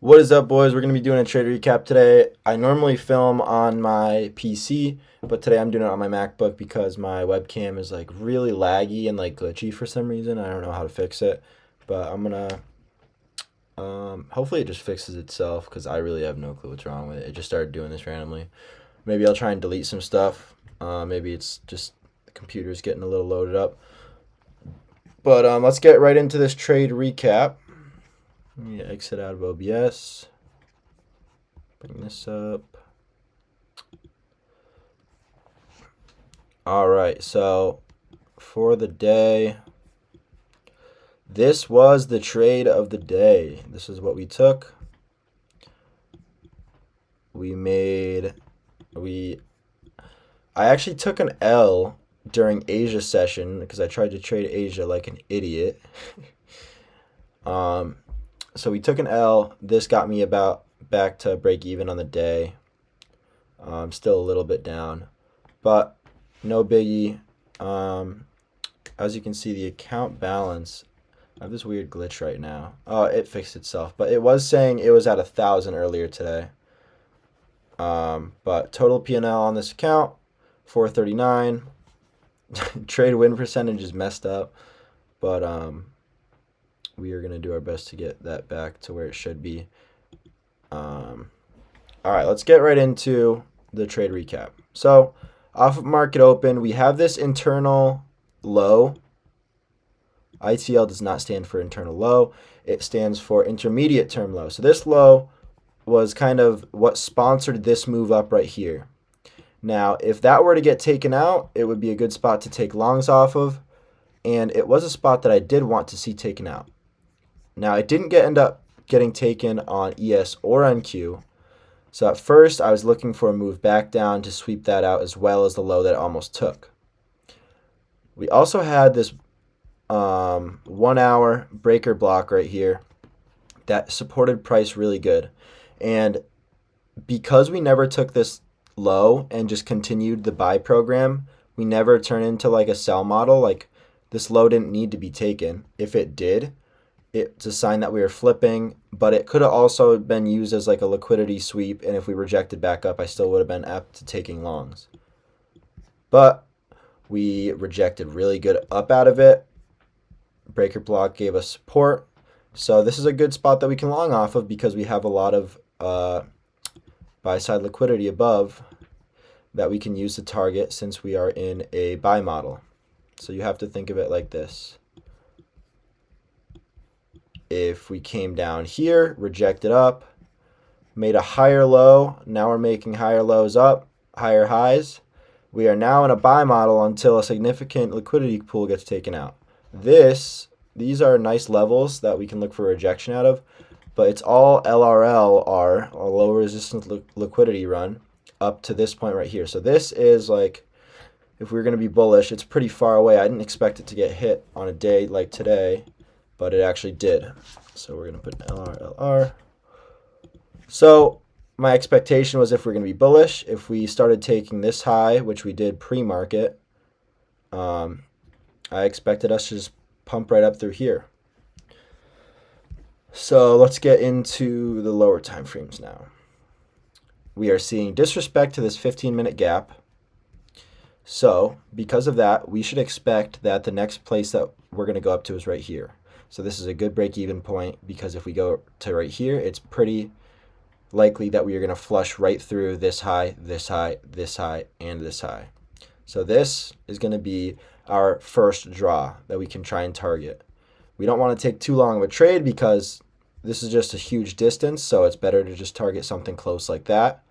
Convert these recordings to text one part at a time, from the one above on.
What is up, boys? We're going to be doing a trade recap today. I normally film on my PC, but today I'm doing it on my MacBook because my webcam is like really laggy and like glitchy for some reason. I don't know how to fix it, but I'm going to hopefully it just fixes itself because I really have no clue what's wrong with it. It just started doing this randomly. Maybe I'll try and delete some stuff. Maybe it's just the computer's getting a little loaded up. But let's get right into this trade recap. Let me exit out of OBS. Bring this up. All right, so for the day, this was the trade of the day. This is what we took. I actually took an L during Asia session because I tried to trade Asia like an idiot. um, so we took an L. This got me about back to break even on the day. Still a little bit down, but no biggie. As you can see, the account balance. I have this weird glitch right now. Oh, it fixed itself, but it was saying it was at 1,000 earlier today. But total P&L on this account, 439. Trade win percentage is messed up, but we are gonna do our best to get that back to where it should be. All right, let's get right into the trade recap. So, off of market open, we have this internal low. ITL does not stand for internal low. It stands for intermediate term low. So this low was kind of what sponsored this move up right here. Now, if that were to get taken out, it would be a good spot to take longs off of. And it was a spot that I did want to see taken out. Now, it didn't end up getting taken on ES or NQ. So at first, I was looking for a move back down to sweep that out as well as the low that it almost took. We also had this 1 hour breaker block right here that supported price really good. And because we never took this low and just continued the buy program, we never turned into like a sell model. Like this low didn't need to be taken. If it did, it's a sign that we were flipping, but it could have also been used as like a liquidity sweep. And if we rejected back up, I still would have been apt to taking longs. But we rejected really good up out of it. Breaker block gave us support. So this is a good spot that we can long off of because we have a lot of buy side liquidity above that we can use to target since we are in a buy model. So you have to think of it like this. If we came down here, rejected up, made a higher low, now we're making higher lows up, higher highs. We are now in a buy model until a significant liquidity pool gets taken out. These are nice levels that we can look for rejection out of, but it's all LRL, or low resistance liquidity run, up to this point right here. So this is like, if we're going to be bullish, it's pretty far away. I didn't expect it to get hit on a day like today, but it actually did. So we're going to put LR. So my expectation was if we're going to be bullish, if we started taking this high, which we did pre-market, I expected us to just pump right up through here. So let's get into the lower time frames now. We are seeing disrespect to this 15-minute gap. So because of that, we should expect that the next place that we're going to go up to is right here. So this is a good break-even point because if we go to right here, it's pretty likely that we are going to flush right through this high, this high, this high, and this high. So this is going to be our first draw that we can try and target. We don't want to take too long of a trade because this is just a huge distance, so it's better to just target something close like that.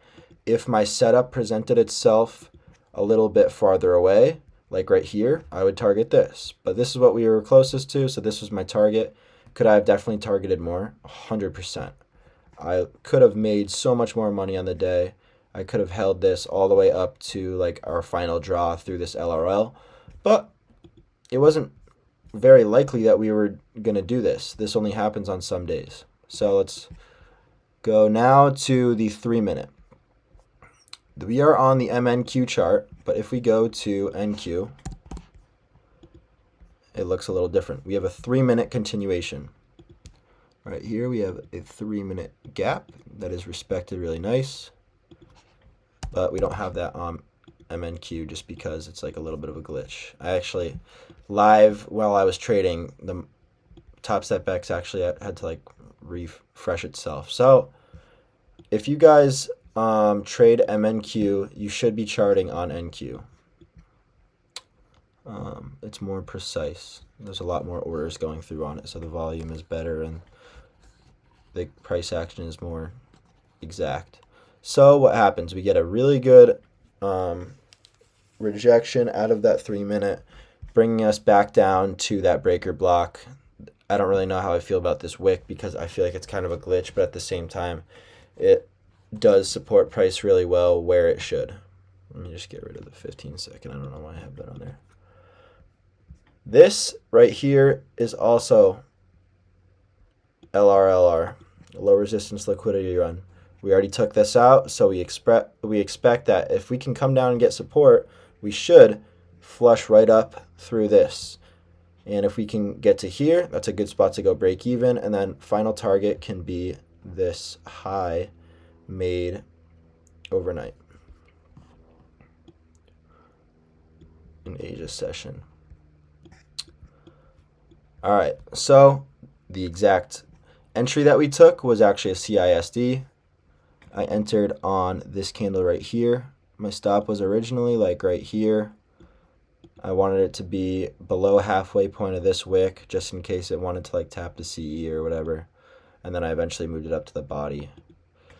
If my setup presented itself a little bit farther away, like right here, I would target this. But this is what we were closest to, so this was my target. Could I have definitely targeted more? 100%. I could have made so much more money on the day. I could have held this all the way up to like our final draw through this LRL, but it wasn't very likely that we were going to do this. This only happens on some days. So let's go now to the 3-minute. We are on the MNQ chart, but if we go to NQ, it looks a little different. We have a 3-minute continuation. Right here we have a 3-minute gap that is respected really nice, but we don't have that on MNQ just because it's like a little bit of a glitch. I actually, live while I was trading, the Top Step X actually had to like refresh itself. So if you guys trade MNQ, you should be charting on NQ. It's more precise. There's a lot more orders going through on it, so the volume is better and the price action is more exact. So what happens? We get a really good rejection out of that 3-minute, bringing us back down to that breaker block. I don't really know how I feel about this wick because I feel like it's kind of a glitch, but at the same time, it does support price really well where it should. Let me just get rid of the 15-second. I don't know why I have that on there. This right here is also LRLR, low resistance liquidity run. We already took this out, so we expect that if we can come down and get support, we should flush right up through this. And if we can get to here, that's a good spot to go break even. And then final target can be this high made overnight in Asia session. All right, so the exact entry that we took was actually a CISD. I entered on this candle right here. My stop was originally like right here. I wanted it to be below halfway point of this wick just in case it wanted to like tap the CE or whatever. And then I eventually moved it up to the body.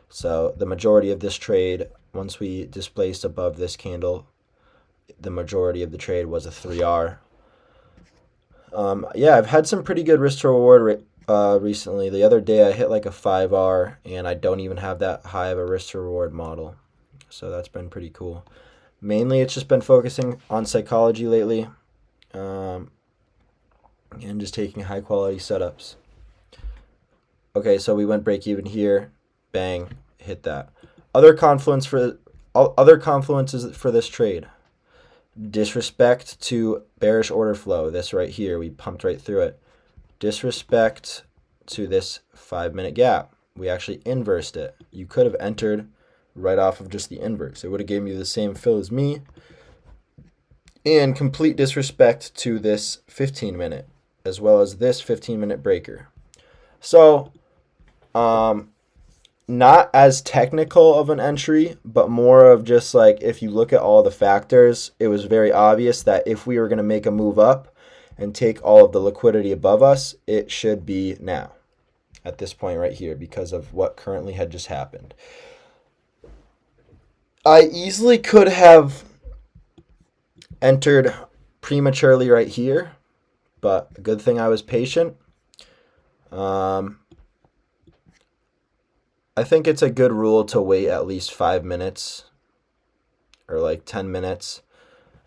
So the majority of this trade, once we displaced above this candle, the majority of the trade was a 3R. Yeah, I've had some pretty good risk to reward recently. The other day I hit like a 5R, and I don't even have that high of a risk to reward model. So that's been pretty cool. Mainly it's just been focusing on psychology lately, and just taking high quality setups. Okay, so we went break even here, bang, hit that. Other confluences for this trade. Disrespect to bearish order flow. This right here, we pumped right through it. Disrespect to this 5-minute gap. We actually inversed it. You could have entered right off of just the inverse. It would have given you the same fill as me. And complete disrespect to this 15-minute, as well as this 15-minute breaker. So, not as technical of an entry, but more of just like, if you look at all the factors, it was very obvious that if we were going to make a move up and take all of the liquidity above us, it should be now at this point right here because of what currently had just happened. I easily could have entered prematurely right here, but a good thing I was patient. I think it's a good rule to wait at least 5 minutes or like 10 minutes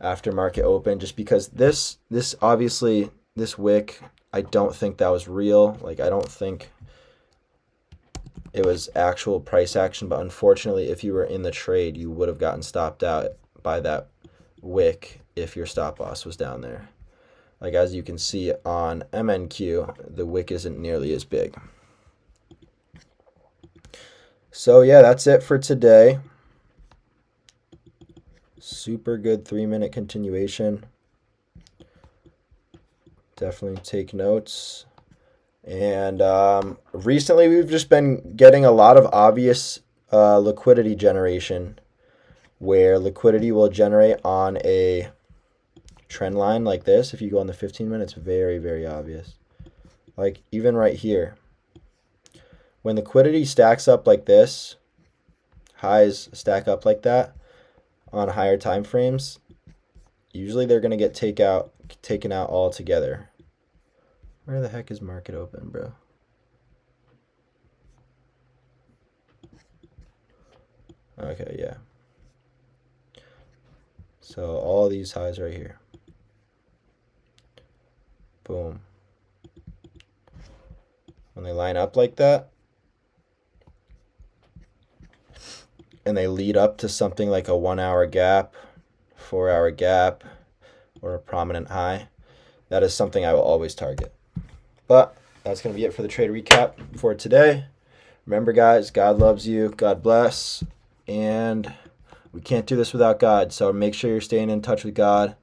after market open, just because this obviously, this wick, I don't think that was real. Like, I don't think it was actual price action, but unfortunately, if you were in the trade, you would have gotten stopped out by that wick if your stop loss was down there. Like, as you can see on MNQ, the wick isn't nearly as big. So yeah, that's it for today. Super good 3-minute continuation. Definitely take notes. And recently we've just been getting a lot of obvious liquidity generation, where liquidity will generate on a trend line like this. If you go on the 15 minutes, very, very obvious. Like even right here. When liquidity stacks up like this, highs stack up like that on higher time frames, usually they're going to get taken out all together. Where the heck is market open, bro? Okay, yeah. So all these highs right here. Boom. When they line up like that, and they lead up to something like a 1-hour gap, 4-hour gap, or a prominent high, that is something I will always target. But that's going to be it for the trade recap for today. Remember, guys, God loves you. God bless. And we can't do this without God. So make sure you're staying in touch with God.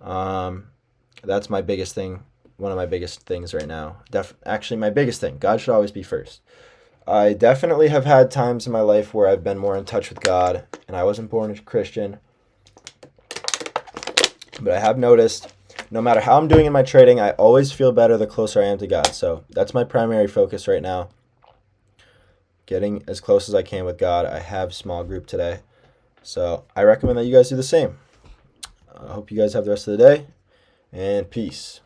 That's my biggest thing. One of my biggest things right now. Actually, my biggest thing. God should always be first. I definitely have had times in my life where I've been more in touch with God, and I wasn't born a Christian. But I have noticed, no matter how I'm doing in my trading, I always feel better the closer I am to God. So that's my primary focus right now. Getting as close as I can with God. I have small group today. So I recommend that you guys do the same. I hope you guys have the rest of the day, and peace.